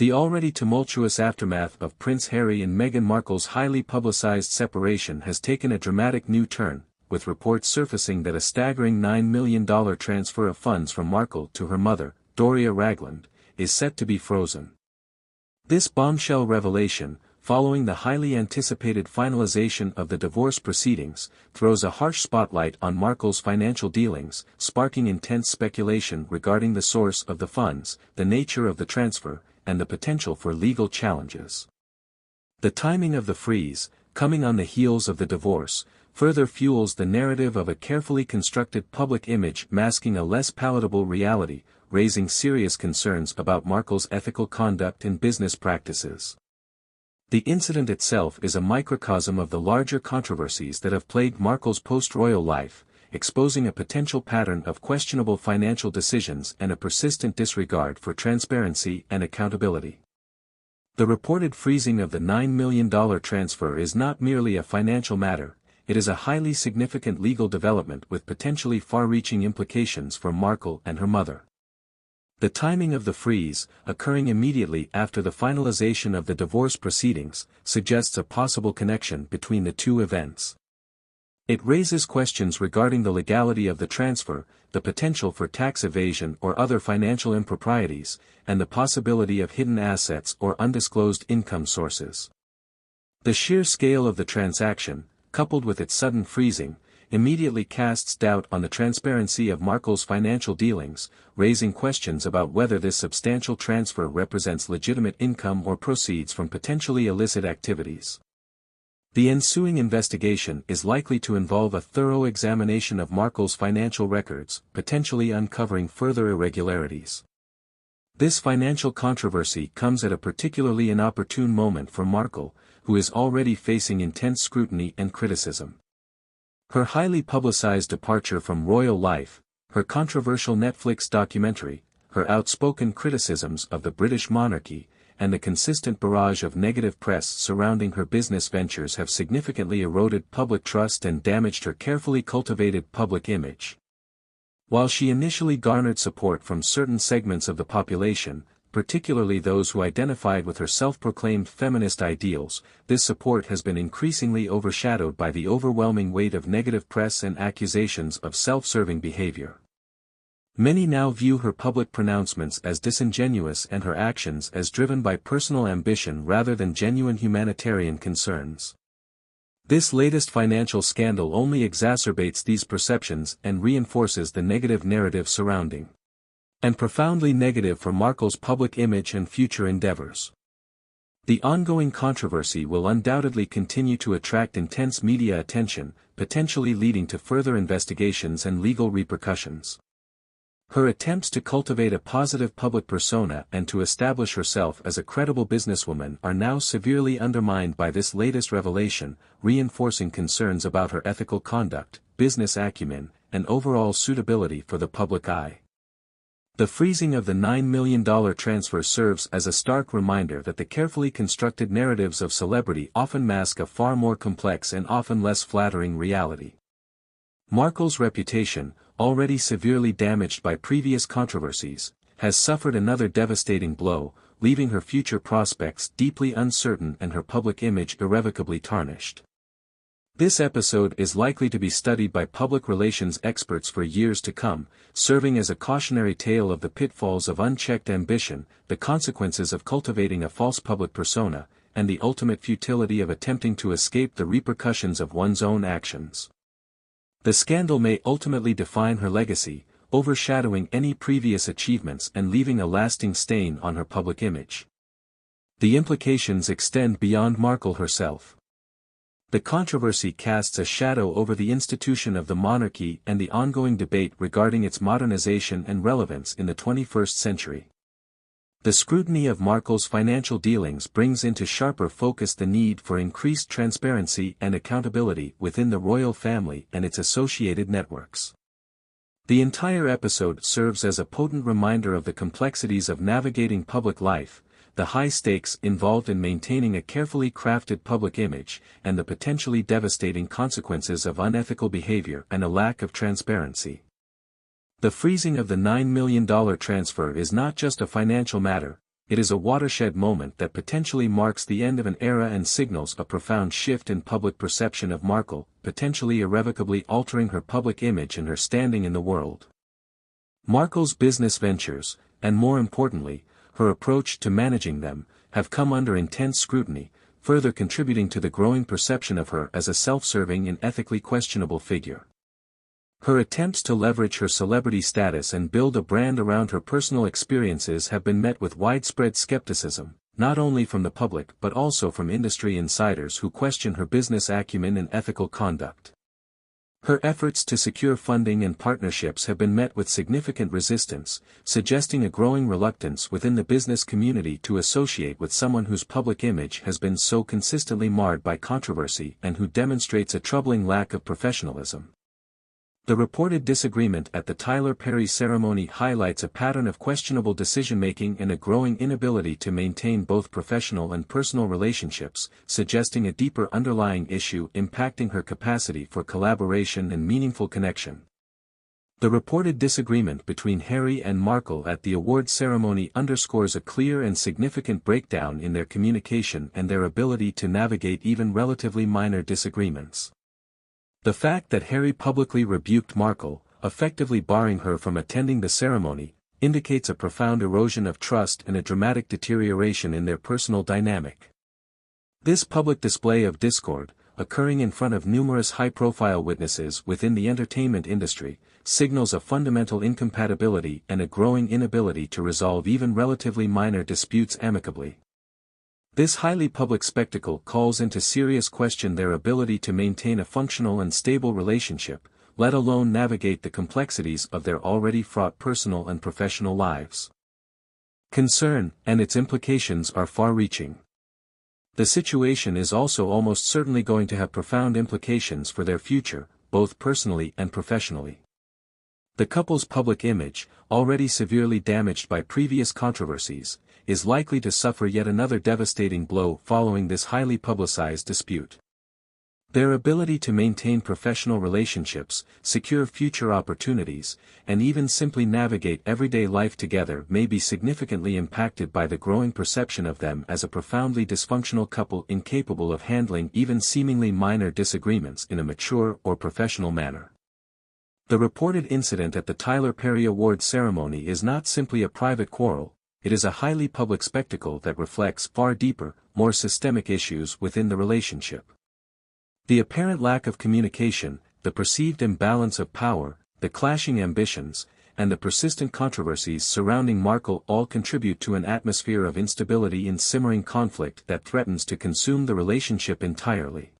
The already tumultuous aftermath of Prince Harry and Meghan Markle's highly publicized separation has taken a dramatic new turn, with reports surfacing that a staggering $9 million transfer of funds from Markle to her mother, Doria Ragland, is set to be frozen. This bombshell revelation, following the highly anticipated finalization of the divorce proceedings, throws a harsh spotlight on Markle's financial dealings, sparking intense speculation regarding the source of the funds, the nature of the transfer, and the potential for legal challenges. The timing of the freeze, coming on the heels of the divorce, further fuels the narrative of a carefully constructed public image masking a less palatable reality, raising serious concerns about Markle's ethical conduct and business practices. The incident itself is a microcosm of the larger controversies that have plagued Markle's post-royal life, exposing a potential pattern of questionable financial decisions and a persistent disregard for transparency and accountability. The reported freezing of the $9 million transfer is not merely a financial matter, it is a highly significant legal development with potentially far-reaching implications for Markle and her mother. The timing of the freeze, occurring immediately after the finalization of the divorce proceedings, suggests a possible connection between the two events. It raises questions regarding the legality of the transfer, the potential for tax evasion or other financial improprieties, and the possibility of hidden assets or undisclosed income sources. The sheer scale of the transaction, coupled with its sudden freezing, immediately casts doubt on the transparency of Markle's financial dealings, raising questions about whether this substantial transfer represents legitimate income or proceeds from potentially illicit activities. The ensuing investigation is likely to involve a thorough examination of Markle's financial records, potentially uncovering further irregularities. This financial controversy comes at a particularly inopportune moment for Markle, who is already facing intense scrutiny and criticism. Her highly publicized departure from royal life, her controversial Netflix documentary, her outspoken criticisms of the British monarchy, and the consistent barrage of negative press surrounding her business ventures have significantly eroded public trust and damaged her carefully cultivated public image. While she initially garnered support from certain segments of the population, particularly those who identified with her self-proclaimed feminist ideals, this support has been increasingly overshadowed by the overwhelming weight of negative press and accusations of self-serving behavior. Many now view her public pronouncements as disingenuous and her actions as driven by personal ambition rather than genuine humanitarian concerns. This latest financial scandal only exacerbates these perceptions and reinforces the negative narrative surrounding and profoundly negative for Markle's public image and future endeavors. The ongoing controversy will undoubtedly continue to attract intense media attention, potentially leading to further investigations and legal repercussions. Her attempts to cultivate a positive public persona and to establish herself as a credible businesswoman are now severely undermined by this latest revelation, reinforcing concerns about her ethical conduct, business acumen, and overall suitability for the public eye. The freezing of the $9 million transfer serves as a stark reminder that the carefully constructed narratives of celebrity often mask a far more complex and often less flattering reality. Markle's reputation, already severely damaged by previous controversies, has suffered another devastating blow, leaving her future prospects deeply uncertain and her public image irrevocably tarnished. This episode is likely to be studied by public relations experts for years to come, serving as a cautionary tale of the pitfalls of unchecked ambition, the consequences of cultivating a false public persona, and the ultimate futility of attempting to escape the repercussions of one's own actions. The scandal may ultimately define her legacy, overshadowing any previous achievements and leaving a lasting stain on her public image. The implications extend beyond Markle herself. The controversy casts a shadow over the institution of the monarchy and the ongoing debate regarding its modernization and relevance in the 21st century. The scrutiny of Markle's financial dealings brings into sharper focus the need for increased transparency and accountability within the royal family and its associated networks. The entire episode serves as a potent reminder of the complexities of navigating public life, the high stakes involved in maintaining a carefully crafted public image, and the potentially devastating consequences of unethical behavior and a lack of transparency. The freezing of the $9 million transfer is not just a financial matter, it is a watershed moment that potentially marks the end of an era and signals a profound shift in public perception of Markle, potentially irrevocably altering her public image and her standing in the world. Markle's business ventures, and more importantly, her approach to managing them, have come under intense scrutiny, further contributing to the growing perception of her as a self-serving and ethically questionable figure. Her attempts to leverage her celebrity status and build a brand around her personal experiences have been met with widespread skepticism, not only from the public but also from industry insiders who question her business acumen and ethical conduct. Her efforts to secure funding and partnerships have been met with significant resistance, suggesting a growing reluctance within the business community to associate with someone whose public image has been so consistently marred by controversy and who demonstrates a troubling lack of professionalism. The reported disagreement at the Tyler Perry ceremony highlights a pattern of questionable decision-making and a growing inability to maintain both professional and personal relationships, suggesting a deeper underlying issue impacting her capacity for collaboration and meaningful connection. The reported disagreement between Harry and Markle at the awards ceremony underscores a clear and significant breakdown in their communication and their ability to navigate even relatively minor disagreements. The fact that Harry publicly rebuked Markle, effectively barring her from attending the ceremony, indicates a profound erosion of trust and a dramatic deterioration in their personal dynamic. This public display of discord, occurring in front of numerous high-profile witnesses within the entertainment industry, signals a fundamental incompatibility and a growing inability to resolve even relatively minor disputes amicably. This highly public spectacle calls into serious question their ability to maintain a functional and stable relationship, let alone navigate the complexities of their already fraught personal and professional lives. Concern and its implications are far-reaching. The situation is also almost certainly going to have profound implications for their future, both personally and professionally. The couple's public image, already severely damaged by previous controversies, is likely to suffer yet another devastating blow following this highly publicized dispute. Their ability to maintain professional relationships, secure future opportunities, and even simply navigate everyday life together may be significantly impacted by the growing perception of them as a profoundly dysfunctional couple incapable of handling even seemingly minor disagreements in a mature or professional manner. The reported incident at the Tyler Perry Awards ceremony is not simply a private quarrel, it is a highly public spectacle that reflects far deeper, more systemic issues within the relationship. The apparent lack of communication, the perceived imbalance of power, the clashing ambitions, and the persistent controversies surrounding Markle all contribute to an atmosphere of instability and simmering conflict that threatens to consume the relationship entirely.